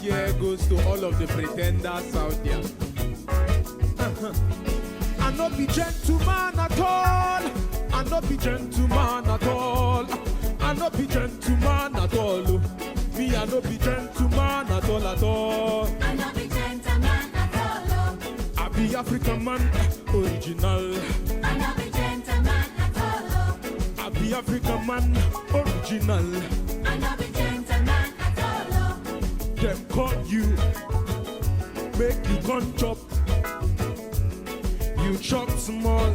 here goes to all of the pretenders out there. I no be gentleman at all. I no be gentleman at all. I no be gentleman at all. Me, I no be gentleman at all at all. I no be gentleman at all. I be African man, original. I no be gentleman at all. I be African man, original. I no be gentleman at all. Them call you, make you gun chop. You chop small.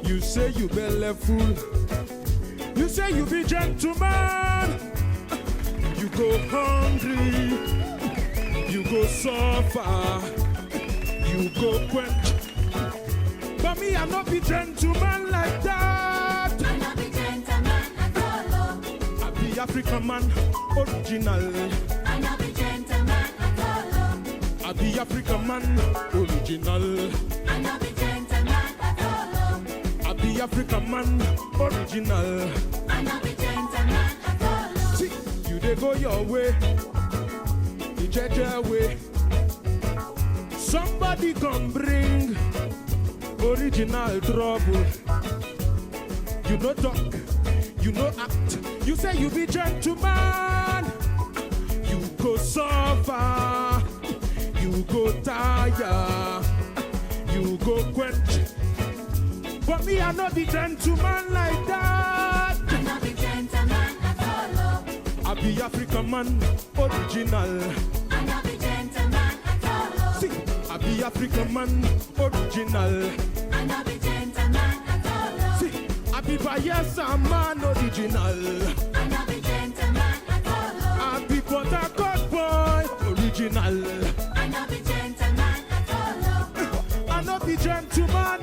You say you belly full. You say you be gentleman. You go hungry. You go suffer. You go quench. But me, I not be gentleman like that. I no be gentleman at all. I be African man, original. I no be gentleman at all. I be African man, original. I no be gentleman at all. I be African man, original. I no be gentleman at all. See, you dey go your way, you check your way. Somebody come bring original trouble. You no talk, you no act. You say you be gentleman. You go suffer, you go tire, you go quench. But me, I no be gentleman like that. I no be gentleman at all. I be African man, original. I no be gentleman at all. See, I be African man, original. I no be gentleman at all. See, I be Bayelsa man, original. I no be gentleman at all. I be Port Harcourt boy, original. I no be gentleman at all. I no be gentleman